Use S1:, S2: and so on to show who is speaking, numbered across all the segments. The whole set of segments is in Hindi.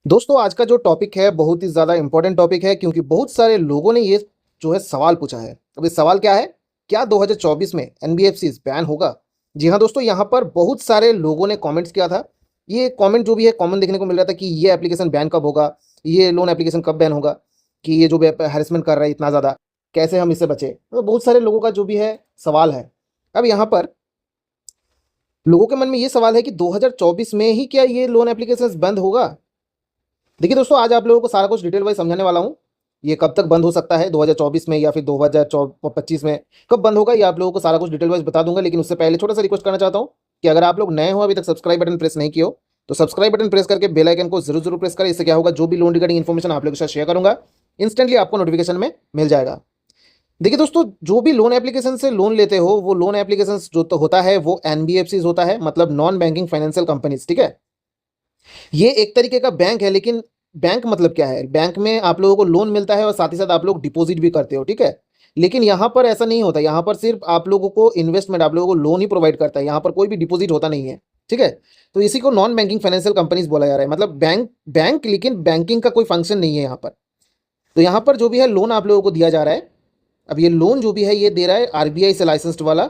S1: दोस्तों आज का जो टॉपिक है बहुत ही ज़्यादा इंपॉर्टेंट टॉपिक है क्योंकि बहुत सारे लोगों ने ये जो है सवाल पूछा है। अब ये सवाल क्या है? क्या 2024 में एनबीएफसीज बैन होगा? जी हाँ दोस्तों, यहाँ पर बहुत सारे लोगों ने कमेंट्स किया था। ये कमेंट जो भी है कॉमन देखने को मिल रहा था कि ये एप्लीकेशन बैन कब होगा, ये लोन एप्लीकेशन कब बैन होगा, कि ये जो भी हैरेसमेंट कर रहा है इतना ज़्यादा, कैसे हम इससे बचें। तो बहुत सारे लोगों का जो भी है सवाल है। अब यहाँ पर लोगों के मन में ये सवाल है कि 2024 में ही क्या ये लोन एप्लीकेशन बंद होगा? देखिए दोस्तों, आज आप लोगों को सारा कुछ डिटेल वाइज समझाने वाला हूँ। ये कब तक बंद हो सकता है 2024 में या फिर 2025 में कब बंद होगा, ये आप लोगों को सारा कुछ डिटेल वाइज बता दूंगा। लेकिन उससे पहले छोटा सा रिक्वेस्ट करना चाहता हूँ कि अगर आप लोग नए हो, अभी तक सब्सक्राइब बटन प्रेस नहीं किए हो, तो सब्सक्राइब बटन प्रेस करके बेल आइकन को जरूर जरूर प्रेस करें। इससे क्या होगा, जो भी लोन रिगार्डिंग इन्फॉर्मेशन आप लोगों के साथ शेयर करूंगा इंस्टेंटली आपको नोटिफिकेशन में मिल जाएगा। देखिए दोस्तों, जो भी लोन एप्लीकेशन से लोन लेते हो, वो लोन एप्लीकेशन जो तो होता है वो एनबीएफसी होता है, मतलब नॉन बैंकिंग फाइनेंशियल कंपनीज। ठीक है, ये एक तरीके का बैंक है। लेकिन बैंक मतलब क्या है? बैंक में आप लोगों को लोन मिलता है और साथ ही साथ आप लोग डिपॉजिट भी करते हो। ठीक है, लेकिन यहाँ पर ऐसा नहीं होता। यहाँ पर सिर्फ आप लोगों को इन्वेस्टमेंट, आप लोगों को लोन ही प्रोवाइड करता है। यहाँ पर कोई भी डिपॉजिट होता नहीं है। ठीक है, तो इसी को नॉन बैंकिंग फाइनेंशियल कंपनीज बोला जा रहा है, मतलब बैंक बैंक लेकिन बैंकिंग का कोई फंक्शन नहीं है यहाँ पर। तो यहाँ पर जो भी है लोन आप लोगों को दिया जा रहा है। अब ये लोन जो भी है ये दे रहा है आरबीआई से लाइसेंस्ड वाला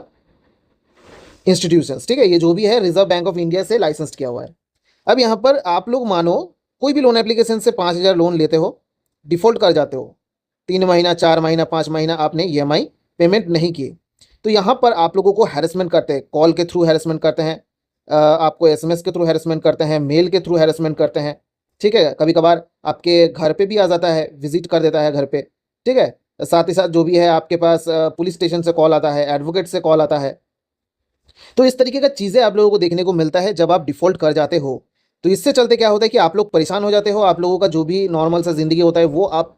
S1: इंस्टीट्यूशन। ठीक है, ये जो भी है रिजर्व बैंक ऑफ इंडिया से लाइसेंस्ड किया हुआ है। अब यहाँ पर आप लोग मानो कोई भी लोन एप्लीकेशन से 5,000 लोन लेते हो, डिफ़ॉल्ट कर जाते हो, 3 महीना 4 महीना 5 महीना आपने ईएमआई पेमेंट नहीं किए, तो यहाँ पर आप लोगों को हैरेसमेंट करते हैं। कॉल के थ्रू हैरेसमेंट करते हैं, आपको एसएमएस के थ्रू हैरेसमेंट करते हैं, मेल के थ्रू हैरेसमेंट करते हैं। ठीक है, कभी कभार आपके घर पे भी आ जाता है, विजिट कर देता है घर पे। ठीक है, साथ ही साथ जो भी है आपके पास पुलिस स्टेशन से कॉल आता है, एडवोकेट से कॉल आता है। तो इस तरीके का चीज़ें आप लोगों को देखने को मिलता है जब आप डिफ़ॉल्ट कर जाते हो। तो इससे चलते क्या होता है कि आप लोग परेशान हो जाते हो। आप लोगों का जो भी नॉर्मल सा ज़िंदगी होता है वो आप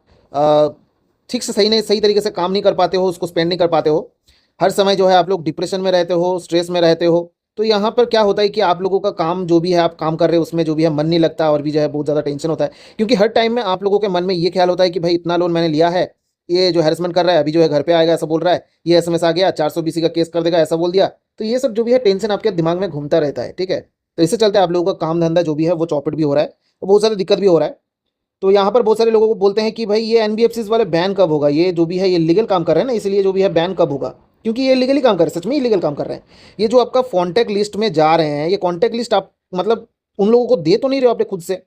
S1: ठीक से सही तरीके से काम नहीं कर पाते हो, उसको स्पेंड नहीं कर पाते हो। हर समय जो है आप लोग डिप्रेशन में रहते हो, स्ट्रेस में रहते हो। तो यहाँ पर क्या होता है कि आप लोगों का काम जो भी है आप काम कर रहे हो उसमें जो भी है मन नहीं लगता, और भी जो है बहुत ज़्यादा टेंशन होता है। क्योंकि हर टाइम में आप लोगों के मन में ये ख्याल होता है कि भाई इतना लोन मैंने लिया है, ये जो हैरेसमेंट कर रहा है अभी जो है घर पे आएगा ऐसा बोल रहा है, ये एसएमएस आ गया 420 का केस कर देगा ऐसा बोल दिया। तो ये सब जो भी है टेंशन आपके दिमाग में घूमता रहता है। ठीक है, तो इससे चलते आप लोगों का काम धंधा जो भी है वो चौपट भी हो रहा है और बहुत सारी दिक्कत भी हो रहा है। तो यहाँ पर बहुत सारे लोगों को बोलते हैं कि भाई ये एनबीएफसीज वाले बैन कब होगा, ये जो भी है ये लीगल काम कर रहे हैं ना, इसलिए जो भी है बैन कब होगा, क्योंकि ये लीगली काम कर रहे हैं, सच में इलीगल काम कर रहे हैं। ये जो आपका कॉन्टैक्ट लिस्ट में जा रहे हैं, ये कॉन्टैक्ट लिस्ट आप मतलब उन लोगों को दे तो नहीं रहे हो अपने खुद से,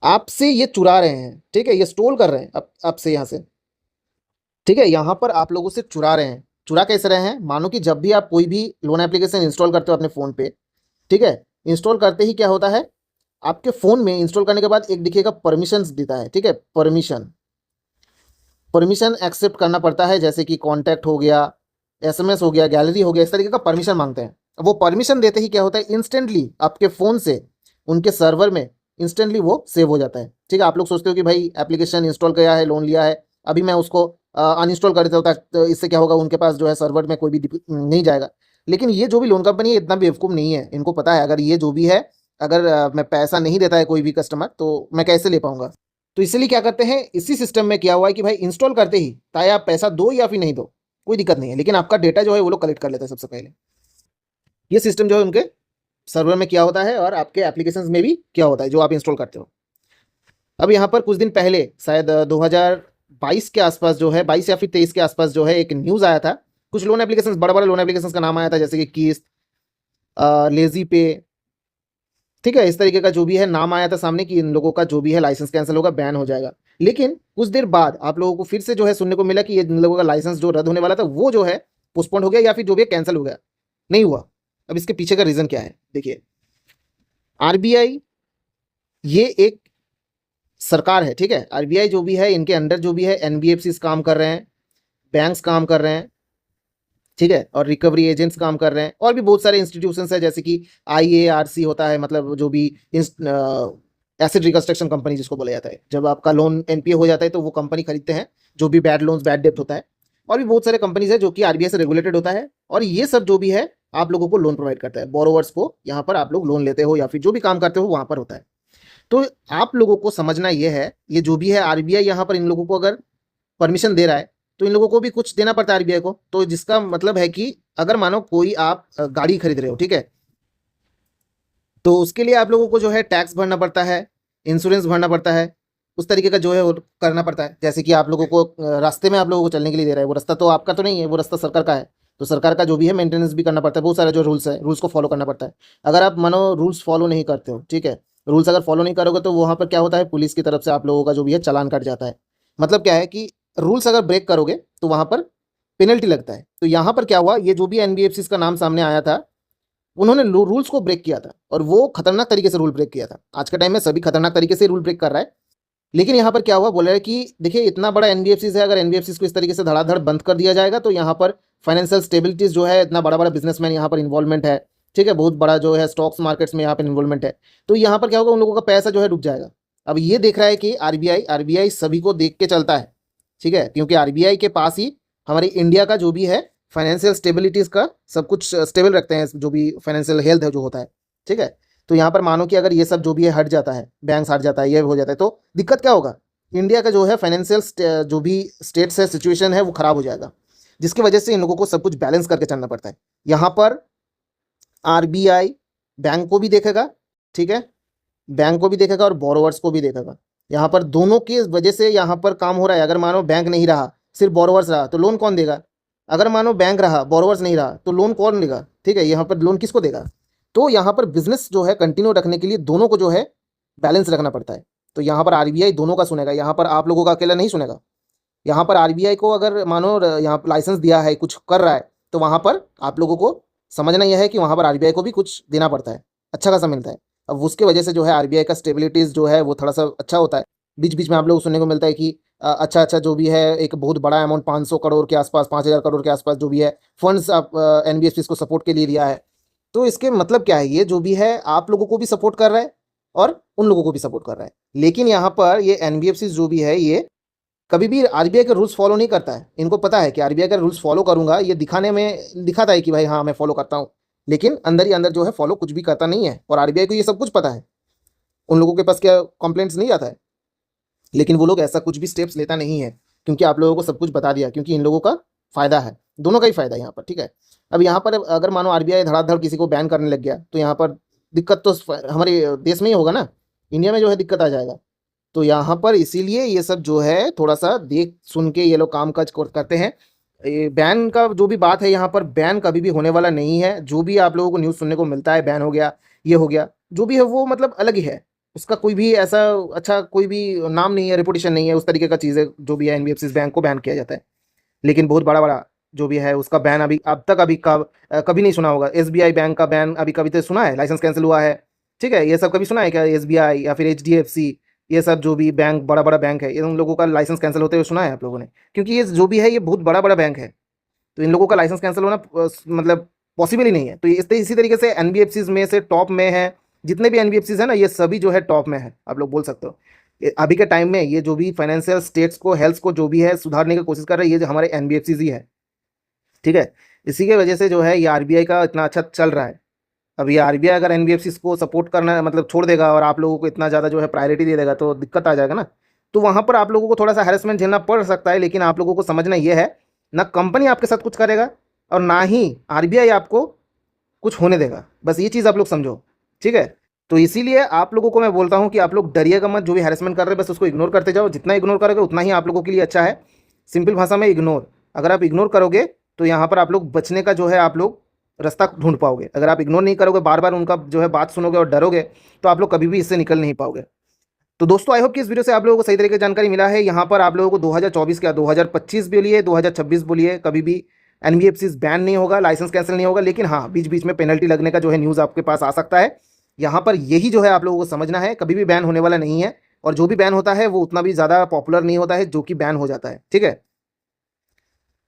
S1: आपसे ये चुरा रहे हैं। ठीक है, ये स्टोल कर रहे हैं आपसे यहाँ से। ठीक है, यहाँ पर आप लोगों से चुरा रहे हैं। चुरा कैसे रहे हैं? मानो कि जब भी आप कोई भी लोन एप्लीकेशन इंस्टॉल करते हो अपने फ़ोन पे, ठीक है, इंस्टॉल करते ही क्या होता है, आपके फ़ोन में इंस्टॉल करने के बाद एक दिखेगा परमिशंस देता है। ठीक है, परमिशन परमिशन एक्सेप्ट करना पड़ता है, जैसे कि कॉन्टैक्ट हो गया, एसएमएस हो गया, गैलरी हो गया, इस तरीके का परमिशन मांगते हैं। वो परमिशन देते ही क्या होता है, इंस्टेंटली आपके फ़ोन से उनके सर्वर में इंस्टेंटली वो सेव हो जाता है। ठीक है, आप लोग सोचते हो कि भाई एप्लीकेशन इंस्टॉल किया है, लोन लिया है, अभी मैं उसको अनइंस्टॉल कर देता हूँ, तो इससे क्या होगा, उनके पास जो है सर्वर में कोई भी नहीं जाएगा। लेकिन ये जो भी लोन कंपनी है इतना बेवकूफ़ नहीं है, इनको पता है अगर ये जो भी है, अगर मैं पैसा नहीं देता है कोई भी कस्टमर तो मैं कैसे ले पाऊंगा। तो इसलिए क्या करते हैं, इसी सिस्टम में किया हुआ है कि भाई इंस्टॉल करते ही चाहे आप पैसा दो या फिर नहीं दो कोई दिक्कत नहीं है, लेकिन आपका डेटा जो है वो लोग कलेक्ट कर लेते हैं सबसे पहले। ये सिस्टम जो है उनके सर्वर में किया होता है और आपके एप्लीकेशंस में भी किया होता है जो आप इंस्टॉल करते हो। अब यहाँ पर कुछ दिन पहले शायद 2022 के आसपास जो है, 22 या फिर 23 के आसपास जो है, एक न्यूज़ आया था। कुछ लोन एप्लीकेशन, बड़े बड़े लोन एप्लीकेशन का नाम आया था, जैसे कि किस्त, लेजी पे, ठीक है, इस तरीके का जो भी है नाम आया था सामने कि इन लोगों का जो भी है लाइसेंस कैंसिल होगा, बैन हो जाएगा। लेकिन कुछ देर बाद आप लोगों को फिर से जो है सुनने को मिला कि ये इन लोगों का लाइसेंस जो रद्द होने वाला था वो जो है पोस्टपोन हो गया या फिर जो भी है कैंसिल हो गया, नहीं हुआ। अब इसके पीछे का रीज़न क्या है? देखिए, आरबीआई ये एक सरकार है। ठीक है, आरबीआई जो भी है इनके अंडर जो भी है एनबीएफसी काम कर रहे हैं, बैंक्स काम कर रहे हैं, ठीक है, और रिकवरी एजेंट्स काम कर रहे हैं, और भी बहुत सारे इंस्टीट्यूशंस है, जैसे कि आईएआरसी होता है, मतलब जो भी एसिड रिकंस्ट्रक्शन कंपनी जिसको बोला जाता है। जब आपका लोन एनपीए हो जाता है तो वो कंपनी खरीदते हैं जो भी बैड लोन्स, बैड डेप्ट होता है। और भी बहुत सारे कंपनीज है जो कि आरबीआई से रेगुलेटेड होता है, और ये सब जो भी है आप लोगों को लोन प्रोवाइड करता है, बोरोवर्स को। यहाँ पर आप लोग लोन लेते हो या फिर जो भी काम करते हो वहाँ पर होता है। तो आप लोगों को समझना ये है, ये जो भी है आरबीआई यहाँ पर इन लोगों को अगर परमिशन दे रहा है तो इन लोगों को भी कुछ देना पड़ता है आरबीआई को। तो जिसका मतलब है कि अगर मानो कोई आप गाड़ी खरीद रहे हो, ठीक है, तो उसके लिए आप लोगों को जो है टैक्स भरना पड़ता है, इंश्योरेंस भरना पड़ता है, उस तरीके का जो है वो करना पड़ता है। जैसे कि आप लोगों को रास्ते में आप लोगों को चलने के लिए दे रहा है, वो रास्ता तो आपका तो नहीं है, वो रास्ता सरकार का है, तो सरकार का जो भी है मेंटेनेंस भी करना पड़ता है। बहुत सारे जो रूल्स है, रूल्स को फॉलो करना पड़ता है। अगर आप मानो रूल्स फॉलो नहीं करते हो, ठीक है, रूल्स अगर फॉलो नहीं करोगे तो वहाँ पर क्या होता है, पुलिस की तरफ से आप लोगों का जो भी है चालान कट जाता है। मतलब क्या है कि रूल्स अगर ब्रेक करोगे तो वहाँ पर पेनल्टी लगता है। तो यहाँ पर क्या हुआ, ये जो भी एनबीएफसी का नाम सामने आया था, उन्होंने रूल्स को ब्रेक किया था, और वो खतरनाक तरीके से रूल ब्रेक किया था। आज के टाइम में सभी खतरनाक तरीके से रूल ब्रेक कर रहा है। लेकिन यहाँ पर क्या हुआ, बोल रहा है कि देखिए इतना बड़ा एनबीएफसी है, अगर एनबीएफसी को इस तरीके से धड़ाधड़ बंद कर दिया जाएगा तो यहाँ पर फाइनेंशियल स्टेबिलिटीज जो है, इतना बड़ा बड़ा बिजनेसमैन यहाँ पर इन्वॉल्वमेंट है, ठीक है, बहुत बड़ा जो है स्टॉक्स मार्केट्स में यहाँ पर इन्वॉल्वमेंट है, तो यहाँ पर क्या होगा, उन लोगों का पैसा जो है डूब जाएगा। अब ये देख रहा है कि आरबीआई सभी को देख के चलता है, ठीक है, क्योंकि आरबीआई के पास ही हमारी इंडिया का जो भी है फाइनेंशियल स्टेबिलिटीज का सब कुछ स्टेबल रखते हैं, जो भी फाइनेंशियल हेल्थ है जो होता है, ठीक है। तो यहाँ पर मानो कि अगर ये सब जो भी है हट जाता है, बैंक हट जाता है, ये हो जाता है, तो दिक्कत क्या होगा, इंडिया का जो है फाइनेंशियल जो भी स्टेट्स है, सिचुएशन है, वो खराब हो जाएगा, जिसकी वजह से इन लोगों को सब कुछ बैलेंस करके चलना पड़ता है। यहाँ पर आरबीआई बैंक को भी देखेगा, ठीक है, बैंक को भी देखेगा और बोरोवर्स को भी देखेगा। यहाँ पर दोनों की वजह से यहाँ पर काम हो रहा है। अगर मानो बैंक नहीं रहा, सिर्फ बोरोवर्स रहा, तो लोन कौन देगा? अगर मानो बैंक रहा, बोरोवर्स नहीं रहा, तो लोन कौन लेगा? ठीक है, यहाँ पर लोन किसको देगा? तो यहाँ पर बिजनेस जो है कंटिन्यू रखने के लिए दोनों को जो है बैलेंस रखना पड़ता है। तो यहाँ पर आरबीआई दोनों का सुनेगा, यहाँ पर आप लोगों का अकेला नहीं सुनेगा। यहाँ पर आरबीआई को अगर मानो यहाँ पर लाइसेंस दिया है, कुछ कर रहा है, तो वहाँ पर आप लोगों को समझना यह है कि वहाँ पर आरबीआई को भी कुछ देना पड़ता है, अच्छा खासा मिलता है। अब उसके वजह से जो है आरबीआई का स्टेबिलिटीज़ जो है वो थोड़ा सा अच्छा होता है। बीच बीच में आप लोग को सुनने को मिलता है कि अच्छा अच्छा जो भी है एक बहुत बड़ा अमाउंट 500 करोड़ के आसपास, 5000 करोड़ के आसपास जो भी है फंड्स आप एनबीएफसी को सपोर्ट के लिए दिया है। तो इसके मतलब क्या है, ये जो भी है आप लोगों को भी सपोर्ट कर रहा है और उन लोगों को भी सपोर्ट कर रहा है। लेकिन यहाँ पर ये एनबीएफसी जो भी है, ये कभी भी आरबीआई के रूल्स फॉलो नहीं करता है। इनको पता है कि आरबीआई का रूल्स फॉलो करूंगा, ये दिखाने में दिखाता है कि भाई हाँ मैं फॉलो करता हूँ, लेकिन अंदर ही अंदर जो है फॉलो कुछ भी करता नहीं है। और आरबीआई को ये सब कुछ पता है, उन लोगों के पास क्या कंप्लेंट्स नहीं आता है, लेकिन वो लोग ऐसा कुछ भी स्टेप्स लेता नहीं है, क्योंकि आप लोगों को सब कुछ बता दिया, क्योंकि इन लोगों का फायदा है, दोनों का ही फायदा है यहाँ पर, ठीक है। अब यहाँ पर अगर मानो आरबीआई धड़ाधड़ किसी को बैन करने लग गया, तो यहाँ पर दिक्कत तो हमारे देश में ही होगा ना, इंडिया में जो है दिक्कत आ जाएगा। तो यहाँ पर इसीलिए ये सब जो है थोड़ा सा देख सुन के ये लोग काम काज करते हैं। ये बैन का जो भी बात है, यहाँ पर बैन कभी भी होने वाला नहीं है। जो भी आप लोगों को न्यूज़ सुनने को मिलता है बैन हो गया, ये हो गया, जो भी है वो मतलब अलग ही है, उसका कोई भी ऐसा अच्छा कोई भी नाम नहीं है, रेपुटेशन नहीं है, उस तरीके का चीज़ है जो भी है। एनबीएफसी बैंक को बैन किया जाता है, लेकिन बहुत बड़ा बड़ा जो भी है उसका बैन अभी अब तक अभी कभी नहीं सुना होगा। एसबीआई बैंक का बैन अभी कभी तो सुना है, लाइसेंस कैंसिल हुआ है, ठीक है, ये सब कभी सुना है क्या? एसबीआई या फिर एचडीएफसी, ये सब जो भी बैंक बड़ा बड़ा बैंक है, उन लोगों का लाइसेंस कैंसिल होते हुए सुना है आप लोगों ने? क्योंकि ये जो भी है ये बहुत बड़ा बड़ा बैंक है, तो इन लोगों का लाइसेंस कैंसिल होना मतलब पॉसिबल ही नहीं है। तो इसी तरीके से एनबीएफसी में से टॉप में है, जितने भी एनबीएफसी है ना, ये सभी जो है टॉप में है, आप लोग बोल सकते हो। अभी के टाइम में ये जो भी फाइनेंशियल स्टेट्स को, हेल्थ को जो भी है सुधारने की कोशिश कर रहे हैं, ये जो हमारे एनबीएफसी ही है, ठीक है। इसी के वजह से जो है ये आरबीआई का इतना अच्छा चल रहा है। अब ये आरबीआई अगर एनबीएफसी को सपोर्ट करना मतलब छोड़ देगा और आप लोगों को इतना ज़्यादा जो है प्रायोरिटी दे देगा, तो दिक्कत आ जाएगा ना। तो वहाँ पर आप लोगों को थोड़ा सा हैरेसमेंट झेलना पड़ सकता है, लेकिन आप लोगों को समझना ये है, ना कंपनी आपके साथ कुछ करेगा और ना ही आरबीआई आपको कुछ होने देगा। बस ये चीज़ आप लोग समझो, ठीक है। तो इसीलिए आप लोगों को मैं बोलता हूँ कि आप लोग डरिएगा मत, जो भी हैरेसमेंट कर रहे हैं बस उसको इग्नोर करते जाओ। जितना इग्नोर करोगे उतना ही आप लोगों के लिए अच्छा है। सिंपल भाषा में इग्नोर, अगर आप इग्नोर करोगे तो यहाँ पर आप लोग बचने का जो है आप लोग रास्ता ढूंढ पाओगे। अगर आप इग्नोर नहीं करोगे, बार बार उनका जो है बात सुनोगे और डरोगे, तो आप लोग कभी भी इससे निकल नहीं पाओगे। तो दोस्तों आई होप कि इस वीडियो से आप लोगों को सही तरीके से जानकारी मिला है। यहाँ पर आप लोगों को 2024 क्या 2025 बोलिए 2026 बोलिए, कभी भी एनबीएफसी बैन नहीं होगा, लाइसेंस कैंसिल नहीं होगा, लेकिन हाँ बीच बीच में पेनल्टी लगने का जो है न्यूज़ आपके पास आ सकता है। यहाँ पर यही जो है आप लोगों को समझना है, कभी भी बैन होने वाला नहीं है, और जो भी बैन होता है वो उतना भी ज़्यादा पॉपुलर नहीं होता है जो कि बैन हो जाता है, ठीक है।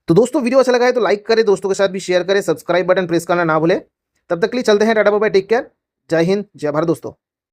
S1: तो दोस्तों वीडियो अच्छा लगा है तो लाइक करें, दोस्तों के साथ भी शेयर करें, सब्सक्राइब बटन प्रेस करना ना भूलें। तब तक के लिए चलते हैं, tata bye bye, take care, जय हिंद जय भारत दोस्तों।